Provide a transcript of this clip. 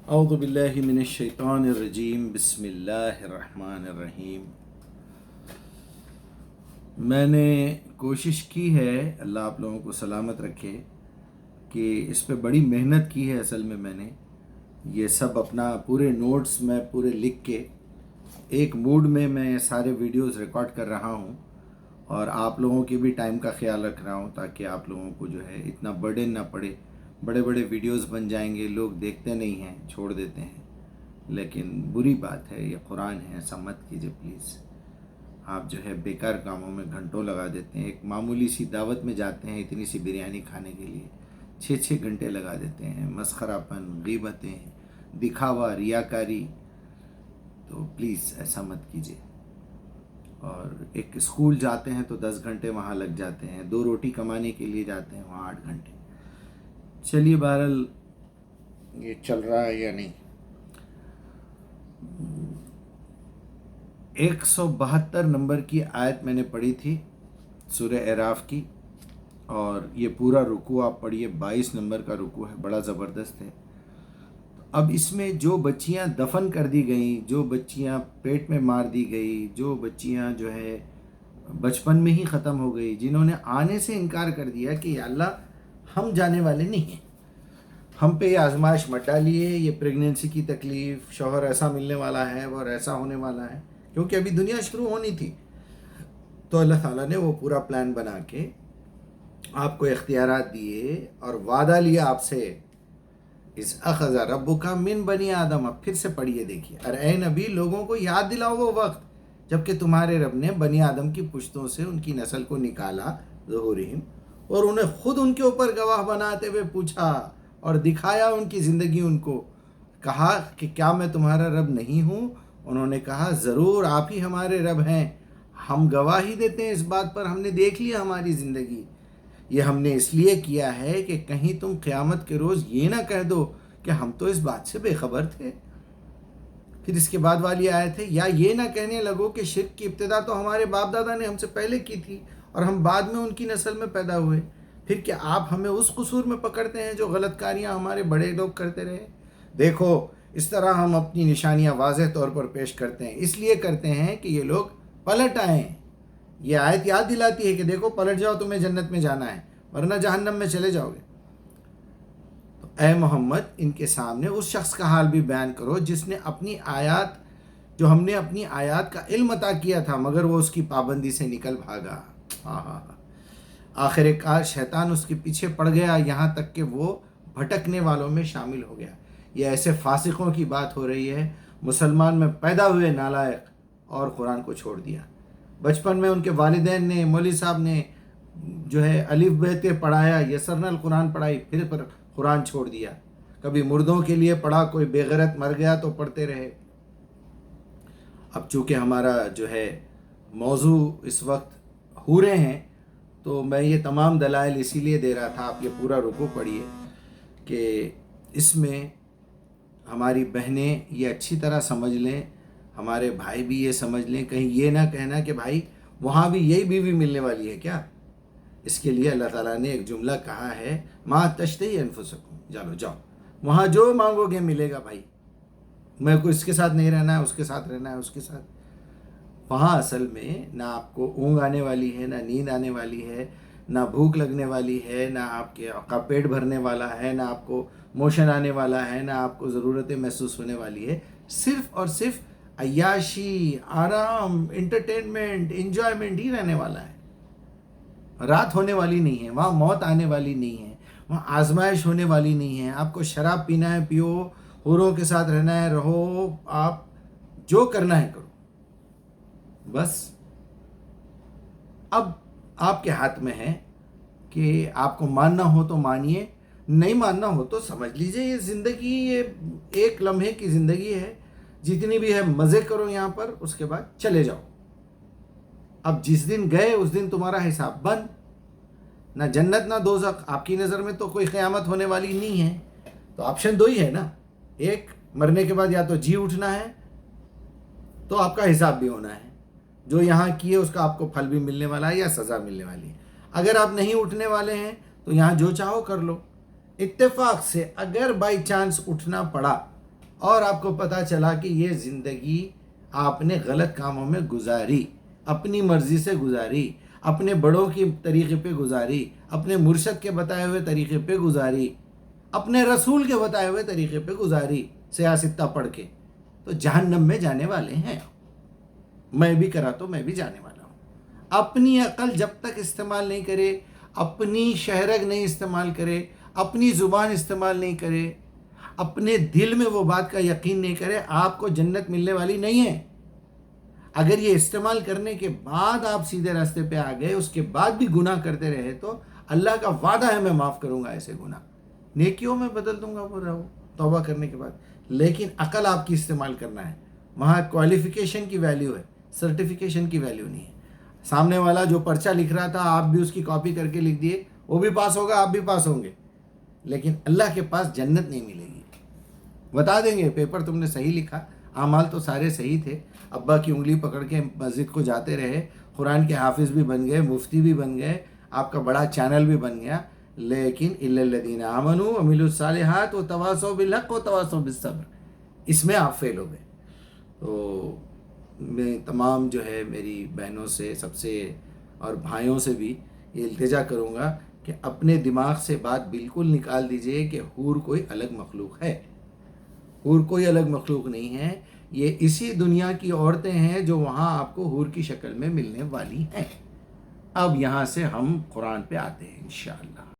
اعوذ باللہ من الشیطان الرجیم بسم اللہ الرحمن الرحیم۔ میں نے کوشش کی ہے، اللہ آپ لوگوں کو سلامت رکھے، کہ اس پہ بڑی محنت کی ہے۔ اصل میں نے یہ سب اپنا پورے نوٹس میں پورے لکھ کے ایک موڈ میں سارے ویڈیوز ریکارڈ کر رہا ہوں، اور آپ لوگوں کے بھی ٹائم کا خیال رکھ رہا ہوں تاکہ آپ لوگوں کو جو ہے اتنا برڈن نہ پڑے۔ بڑے بڑے ویڈیوز بن جائیں گے، لوگ دیکھتے نہیں ہیں، چھوڑ دیتے ہیں، لیکن بری بات ہے، یہ قرآن ہے، ایسا مت کیجیے پلیز۔ آپ جو ہے بیکار کاموں میں گھنٹوں لگا دیتے ہیں۔ ایک معمولی سی دعوت میں جاتے ہیں اتنی سی بریانی کھانے کے لیے 6 گھنٹے لگا دیتے ہیں، مسخرہ پن، غیبتیں، دکھاوا، ریاکاری۔ تو پلیز ایسا مت کیجیے۔ اور ایک اسکول جاتے ہیں تو 10 گھنٹے وہاں لگ جاتے ہیں، 2 روٹی کمانے کے لیے جاتے ہیں وہاں 8 گھنٹے۔ چلیے بہرحال یہ چل رہا ہے یا نہیں۔ 172 نمبر کی آیت میں نے پڑھی تھی سورہ اعراف کی، اور یہ پورا رکوع آپ پڑھیے، 22 نمبر کا رکوع ہے، بڑا زبردست ہے۔ اب اس میں جو بچیاں دفن کر دی گئیں، جو بچیاں پیٹ میں مار دی گئی، جو بچیاں جو ہے بچپن میں ہی ختم ہو گئی، جنہوں نے آنے سے انکار کر دیا کہ یا اللہ ہم جانے والے نہیں ہیں، ہم پہ یہ آزمائش مت ڈالیے، یہ پریگننسی کی تکلیف، شوہر ایسا ملنے والا ہے اور ایسا ہونے والا ہے، کیونکہ ابھی دنیا شروع ہونی تھی۔ تو اللہ تعالیٰ نے وہ پورا پلان بنا کے آپ کو اختیارات دیے اور وعدہ لیا آپ سے، اس اخذ ربک من بنی آدم۔ اب پھر سے پڑھیے، دیکھیے، اور اے نبی لوگوں کو یاد دلاؤ وہ وقت جبکہ تمہارے رب نے بنی آدم کی پشتوں سے ان کی نسل کو نکالا، ظہورہم، اور انہیں خود ان کے اوپر گواہ بناتے ہوئے پوچھا اور دکھایا ان کی زندگی، ان کو کہا کہ کیا میں تمہارا رب نہیں ہوں؟ انہوں نے کہا ضرور آپ ہی ہمارے رب ہیں، ہم گواہی دیتے ہیں اس بات پر، ہم نے دیکھ لیا ہماری زندگی، یہ ہم نے اس لیے کیا ہے کہ کہیں تم قیامت کے روز یہ نہ کہہ دو کہ ہم تو اس بات سے بے خبر تھے۔ پھر اس کے بعد والی آیت ہے، یا یہ نہ کہنے لگو کہ شرک کی ابتدا تو ہمارے باپ دادا نے ہم سے پہلے کی تھی اور ہم بعد میں ان کی نسل میں پیدا ہوئے، پھر کیا آپ ہمیں اس قصور میں پکڑتے ہیں جو غلط کاریاں ہمارے بڑے لوگ کرتے رہے؟ دیکھو اس طرح ہم اپنی نشانیاں واضح طور پر پیش کرتے ہیں، اس لیے کرتے ہیں کہ یہ لوگ پلٹ آئیں۔ یہ آیت یاد دلاتی ہے کہ دیکھو پلٹ جاؤ، تمہیں جنت میں جانا ہے، ورنہ جہنم میں چلے جاؤ گے۔ تو اے محمد ان کے سامنے اس شخص کا حال بھی بیان کرو جس نے اپنی آیات، جو ہم نے اپنی آیات کا علم عطا کیا تھا مگر وہ اس کی پابندی سے نکل بھاگا۔ آخر کار شیطان اس کے پیچھے پڑ گیا، یہاں تک کہ وہ بھٹکنے والوں میں شامل ہو گیا۔ یہ ایسے فاسقوں کی بات ہو رہی ہے، مسلمان میں پیدا ہوئے نالائق اور قرآن کو چھوڑ دیا۔ بچپن میں ان کے والدین نے، مولوی صاحب نے جو ہے الف ب ت پڑھایا، یسرنا القرآن پڑھائی، پھر پر قرآن چھوڑ دیا۔ کبھی مردوں کے لیے پڑھا، کوئی بے غیرت مر گیا تو پڑھتے رہے۔ اب چونکہ ہمارا جو ہے موضوع اس وقت حوریں ہیں، تو میں یہ تمام دلائل اسی لیے دے رہا تھا، آپ یہ پورا رکوع پڑھیے، کہ اس میں ہماری بہنیں یہ اچھی طرح سمجھ لیں، ہمارے بھائی بھی یہ سمجھ لیں، کہیں یہ نہ کہنا کہ بھائی وہاں بھی یہی بیوی ملنے والی ہے کیا؟ اس کے لیے اللہ تعالیٰ نے ایک جملہ کہا ہے، ما تشتہی انفسکم، چلو جاؤ وہاں جو مانگو گے ملے گا بھائی، میں کو اس کے ساتھ نہیں رہنا ہے، اس کے ساتھ رہنا ہے، اس کے ساتھ۔ وہاں اصل میں نہ آپ کو اونگ آنے والی ہے، نہ نیند آنے والی ہے، نہ بھوک لگنے والی ہے، نہ آپ کا پیٹ بھرنے والا ہے، نہ آپ کو موشن آنے والا ہے، نہ آپ کو ضرورتیں محسوس ہونے والی ہے، صرف اور صرف عیاشی، آرام، انٹرٹینمنٹ، انجوائمنٹ ہی رہنے والا ہے۔ رات ہونے والی نہیں ہے، وہاں موت آنے والی نہیں ہے، وہاں آزمائش ہونے والی نہیں ہے۔ آپ کو شراب پینا ہے پیو، حوروں کے ساتھ رہنا ہے رہو، آپ جو کرنا ہے کرو، بس۔ اب آپ کے ہاتھ میں ہے کہ آپ کو ماننا ہو تو مانیے، نہیں ماننا ہو تو سمجھ لیجئے یہ زندگی، یہ ایک لمحے کی زندگی ہے، جتنی بھی ہے مزے کرو یہاں پر، اس کے بعد چلے جاؤ۔ اب جس دن گئے اس دن تمہارا حساب بند، نہ جنت نہ دوزخ۔ آپ کی نظر میں تو کوئی قیامت ہونے والی نہیں ہے، تو آپشن 2 ہی ہے نا، ایک مرنے کے بعد یا تو جی اٹھنا ہے، تو آپ کا حساب بھی ہونا ہے، جو یہاں کیے اس کا آپ کو پھل بھی ملنے والا ہے یا سزا ملنے والی ہے۔ اگر آپ نہیں اٹھنے والے ہیں تو یہاں جو چاہو کر لو۔ اتفاق سے اگر بائی چانس اٹھنا پڑا اور آپ کو پتہ چلا کہ یہ زندگی آپ نے غلط کاموں میں گزاری، اپنی مرضی سے گزاری، اپنے بڑوں کی طریقے پہ گزاری، اپنے مرشد کے بتائے ہوئے طریقے پہ گزاری، اپنے رسول کے بتائے ہوئے طریقے پہ گزاری سیاستہ پڑھ کے، تو جہنم میں جانے والے ہیں۔ میں بھی کرا تو میں بھی جانے والا ہوں۔ اپنی عقل جب تک استعمال نہیں کرے، اپنی شہرگ نہیں استعمال کرے، اپنی زبان استعمال نہیں کرے، اپنے دل میں وہ بات کا یقین نہیں کرے، آپ کو جنت ملنے والی نہیں ہے۔ اگر یہ استعمال کرنے کے بعد آپ سیدھے راستے پہ آ گئے، اس کے بعد بھی گناہ کرتے رہے، تو اللہ کا وعدہ ہے میں معاف کروں گا ایسے گناہ، نیکیوں میں بدل دوں گا پورا وہ توبہ کرنے کے بعد۔ لیکن عقل آپ کی استعمال کرنا ہے، وہاں کوالیفیکیشن کی ویلیو ہے، سرٹیفیکیشن کی ویلیو نہیں ہے۔ سامنے والا جو پرچہ لکھ رہا تھا آپ بھی اس کی کاپی کر کے لکھ دیے، وہ بھی پاس ہوگا، آپ بھی پاس ہوں گے، لیکن اللہ کے پاس جنت نہیں ملے گی۔ بتا دیں گے پیپر تم نے صحیح لکھا، اعمال تو سارے صحیح تھے، ابا کی انگلی پکڑ کے مسجد کو جاتے رہے، قرآن کے حافظ بھی بن گئے، مفتی بھی بن گئے، آپ کا بڑا چینل بھی بن گیا، لیکن الا الذین آمنوا وعملوا الصالحات وتواصوا بالحق وتواصوا بالصبر، اس میں آپ فیل ہو گئے۔ تو میں تمام جو ہے میری بہنوں سے، سب سے، اور بھائیوں سے بھی یہ التجا کروں گا کہ اپنے دماغ سے بات بالکل نکال دیجئے کہ حور کوئی الگ مخلوق ہے۔ حور کوئی الگ مخلوق نہیں ہے، یہ اسی دنیا کی عورتیں ہیں جو وہاں آپ کو حور کی شکل میں ملنے والی ہیں۔ اب یہاں سے ہم قرآن پہ آتے ہیں انشاءاللہ۔